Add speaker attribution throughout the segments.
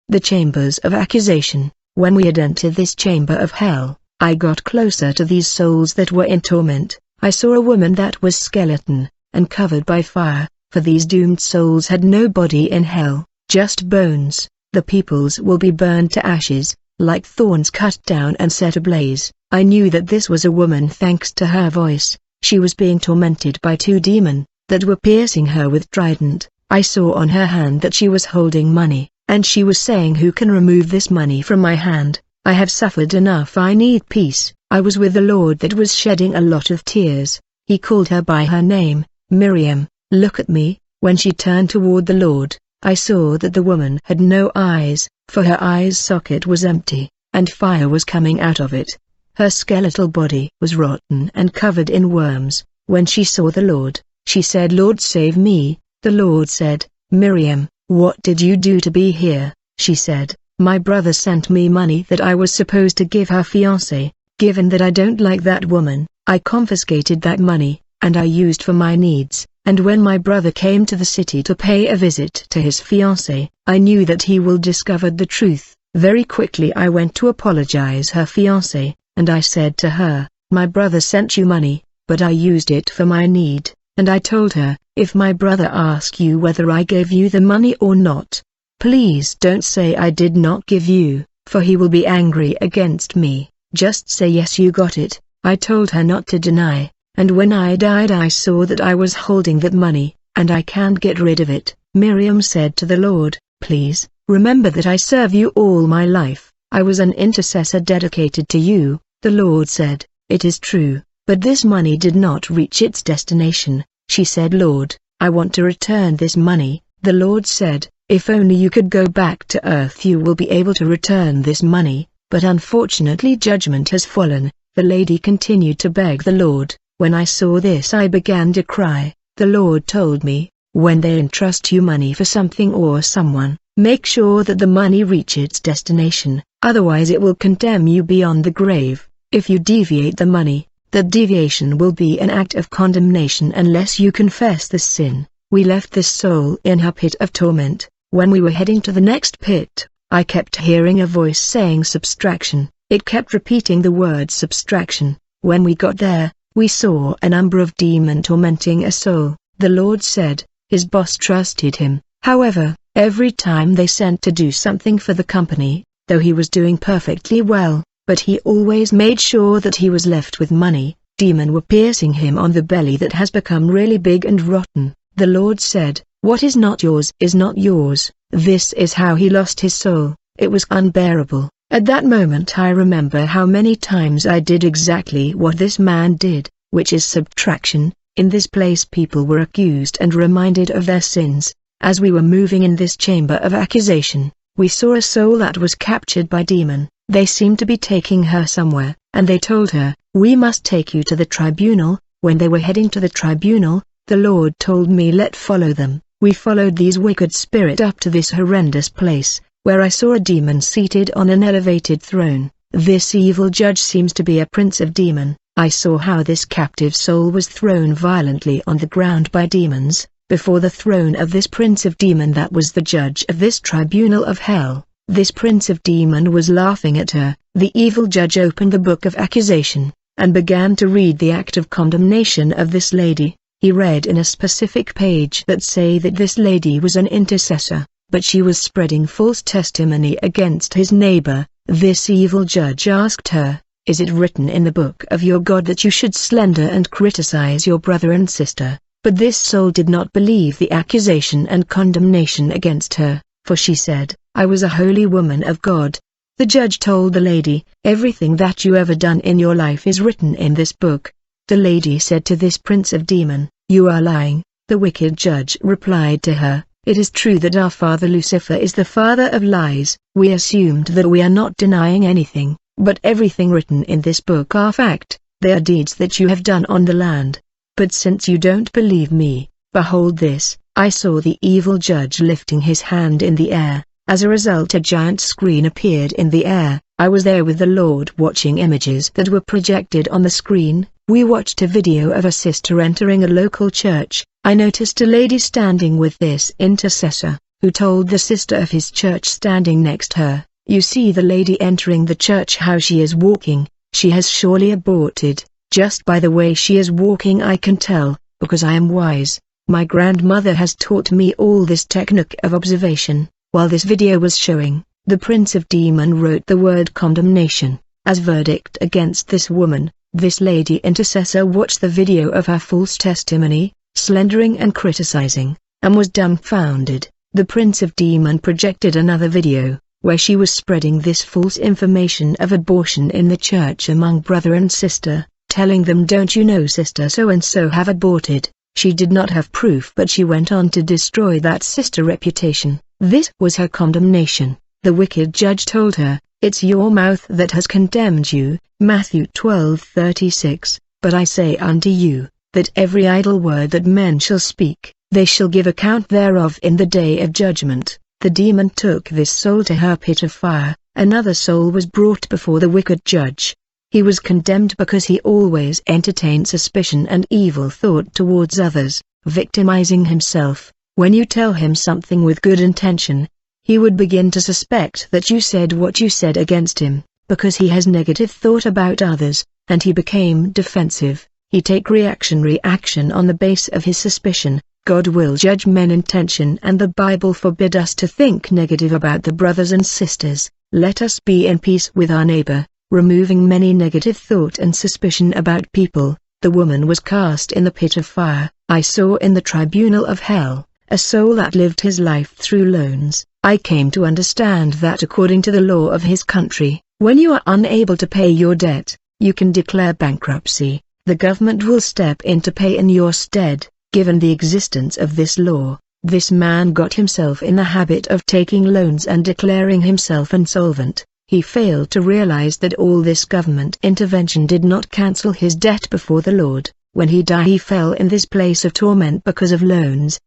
Speaker 1: The chambers of accusation. When we had entered this chamber of hell, I got closer to these souls that were in torment. I saw a woman that was skeleton, and covered by fire, for these doomed souls had no body in hell, just bones. The peoples will be burned to ashes, like thorns cut down and set ablaze. I knew that this was a woman thanks to her voice. She was being tormented by 2 demons, that were piercing her with trident. I saw on her hand that she was holding money, and she was saying, "Who can remove this money from my hand? I have suffered enough, I need peace." I was with the Lord that was shedding a lot of tears. He called her by her name, Miriam. "Look at me." When she turned toward the Lord, I saw that the woman had no eyes, for her eye's socket was empty, and fire was coming out of it. Her skeletal body was rotten and covered in worms. When she saw the Lord, she said, "Lord, save me." The Lord said, "Miriam, what did you do to be here?" She said, "My brother sent me money that I was supposed to give her fiancé. Given that I don't like that woman, I confiscated that money, and I used for my needs. And when my brother came to the city to pay a visit to his fiancé, I knew that he will discover the truth. Very quickly I went to apologize her fiancé, and I said to her, 'My brother sent you money, but I used it for my need.' And I told her, 'If my brother asks you whether I gave you the money or not, please don't say I did not give you, for he will be angry against me. Just say yes, you got it.' I told her not to deny, and when I died I saw that I was holding that money, and I can't get rid of it." Miriam said to the Lord, "Please, remember that I serve you all my life. I was an intercessor dedicated to you." The Lord said, "It is true, but this money did not reach its destination." She said, "Lord, I want to return this money." The Lord said, "If only you could go back to earth you will be able to return this money, but unfortunately judgment has fallen." The lady continued to beg the Lord. When I saw this I began to cry. The Lord told me, "When they entrust you money for something or someone, make sure that the money reach its destination, otherwise it will condemn you beyond the grave. If you deviate the money, that deviation will be an act of condemnation unless you confess the sin." We left this soul in her pit of torment. When we were heading to the next pit, I kept hearing a voice saying subtraction. It kept repeating the word subtraction. When we got there, we saw a number of demons tormenting a soul. The Lord said, his boss trusted him. However, every time they sent to do something for the company, though he was doing perfectly well, but he always made sure that he was left with money, demons were piercing him on the belly that has become really big and rotten. The Lord said, "What is not yours is not yours." This is how he lost his soul. It was unbearable. At that moment I remember how many times I did exactly what this man did, which is subtraction. In this place people were accused and reminded of their sins. As we were moving in this chamber of accusation, we saw a soul that was captured by demon. They seemed to be taking her somewhere, and they told her, "We must take you to the tribunal." When they were heading to the tribunal, the Lord told me, "Let follow them." We followed these wicked spirits up to this horrendous place, where I saw a demon seated on an elevated throne. This evil judge seems to be a prince of demon. I saw how this captive soul was thrown violently on the ground by demons, before the throne of this prince of demon that was the judge of this tribunal of hell. This prince of demon was laughing at her. The evil judge opened the book of accusation, and began to read the act of condemnation of this lady. He read in a specific page that say that this lady was an intercessor, but she was spreading false testimony against his neighbor. This evil judge asked her, "Is it written in the book of your God that you should slander and criticize your brother and sister?" But this soul did not believe the accusation and condemnation against her, for she said, "I was a holy woman of God." The judge told the lady, "Everything that you ever done in your life is written in this book." The lady said to this prince of demon, "You are lying." The wicked judge replied to her, "It is true that our father Lucifer is the father of lies. We assumed that we are not denying anything, but everything written in this book are fact. They are deeds that you have done on the land. But since you don't believe me, behold this." I saw the evil judge lifting his hand in the air. As a result, a giant screen appeared in the air. I was there with the Lord watching images that were projected on the screen. We watched a video of a sister entering a local church. I noticed a lady standing with this intercessor. who told the sister of his church standing next her, "You see the lady entering the church, how she is walking, she has surely aborted. Just by the way she is walking I can tell, because I am wise. My grandmother has taught me all this technique of observation." While this video was showing, the Prince of Demon wrote the word condemnation as verdict against this woman. This lady intercessor watched the video of her false testimony, slandering and criticizing, and was dumbfounded. The Prince of Demon projected another video, where she was spreading this false information of abortion in the church among brother and sister, telling them, "Don't you know sister so-and-so have aborted?" She did not have proof, but she went on to destroy that sister reputation. This was her condemnation. The wicked judge told her, "It's your mouth that has condemned you," Matthew 12:36, "But I say unto you, that every idle word that men shall speak, they shall give account thereof in the day of judgment." The demon took this soul to her pit of fire. Another soul was brought before the wicked judge. He was condemned because he always entertained suspicion and evil thought towards others, victimizing himself. When you tell him something with good intention, he would begin to suspect that you said what you said against him, because he has negative thought about others, and he became defensive. He take reactionary action on the base of his suspicion. God will judge men intention, and the Bible forbid us to think negative about the brothers and sisters. Let us be in peace with our neighbor, removing many negative thought and suspicion about people. The woman was cast in the pit of fire. I saw in the tribunal of hell a soul that lived his life through loans. I came to understand that according to the law of his country, when you are unable to pay your debt, you can declare bankruptcy. The government will step in to pay in your stead. Given the existence of this law, this man got himself in the habit of taking loans and declaring himself insolvent. He failed to realize that all this government intervention did not cancel his debt before the Lord. When he died, he fell in this place of torment because of loans.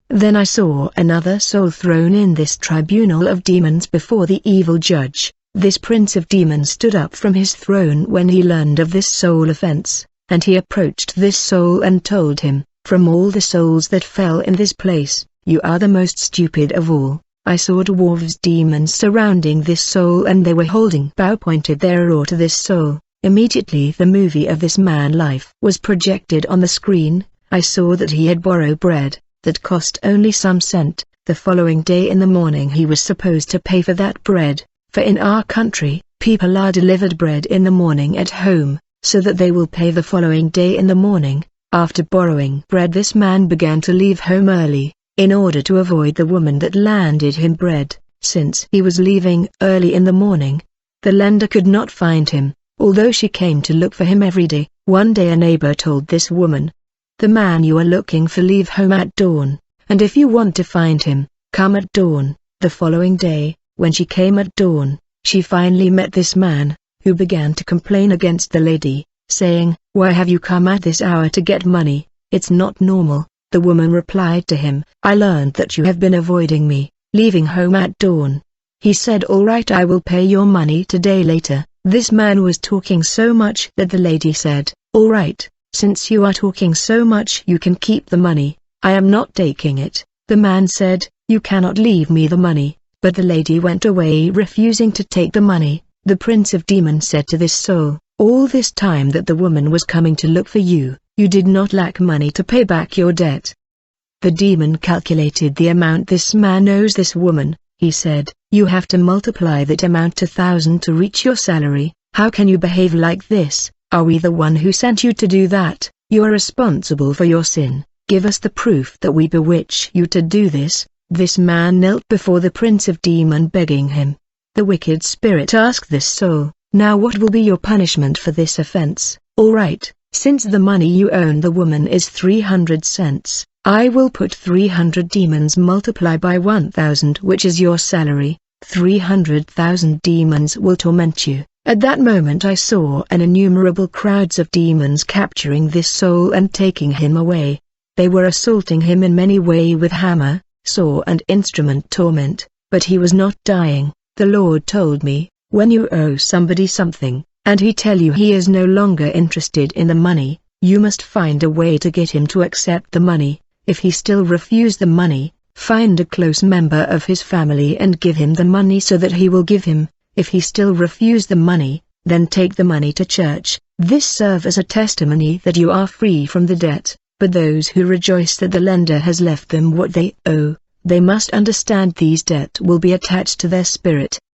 Speaker 1: Then I saw another soul thrown in this tribunal of demons before the evil judge. This prince of demons stood up from his throne when he learned of this soul offense, and he approached this soul and told him, "From all the souls that fell in this place, you are the most stupid of all." I saw dwarves demons surrounding this soul, and they were holding bow pointed their oar to this soul. Immediately the movie of this man's life was projected on the screen. I saw that he had borrowed bread that cost only some cent. The following day in the morning he was supposed to pay for that bread, for in our country, people are delivered bread in the morning at home, so that they will pay the following day in the morning. After borrowing bread, this man began to leave home early, in order to avoid the woman that lended him bread. Since he was leaving early in the morning, the lender could not find him, although she came to look for him every day. One day a neighbor told this woman, "The man you are looking for leave home at dawn, and if you want to find him, come at dawn." The following day, when she came at dawn, she finally met this man, who began to complain against the lady, saying, "Why have you come at this hour to get money? It's not normal." The woman replied to him, "I learned that you have been avoiding me, leaving home at dawn." He said, "All right, I will pay your money today later." This man was talking so much that the lady said, "All right, since you are talking so much you can keep the money, I am not taking it." The man said, "You cannot leave me the money," but the lady went away refusing to take the money. The prince of demons said to this soul, "All this time that the woman was coming to look for you, you did not lack money to pay back your debt." The demon calculated the amount this man owes this woman. He said, "You have to multiply that amount to 1,000 to reach your salary. How can you behave like this? Are we the one who sent you to do that? You are responsible for your sin. Give us the proof that we bewitch you to do this." This man knelt before the prince of demons begging him. The wicked spirit asked this soul, "Now what will be your punishment for this offense?" "All right, since the money you owe the woman is 300 cents, I will put 300 demons multiply by 1,000, which is your salary. 300,000 demons will torment you." At that moment I saw an innumerable crowds of demons capturing this soul and taking him away. They were assaulting him in many ways with hammer, saw and instrument torment, but he was not dying. The Lord told me, when you owe somebody something, and he tell you he is no longer interested in the money, you must find a way to get him to accept the money. If he still refuse the money, Find a close member of his family and give him the money so that he will give him. If he still refuse the money, then take the money to church. This serve as a testimony that you are free from the debt. But those who rejoice that the lender has left them what they owe, they must understand these debt will be attached to their spirit.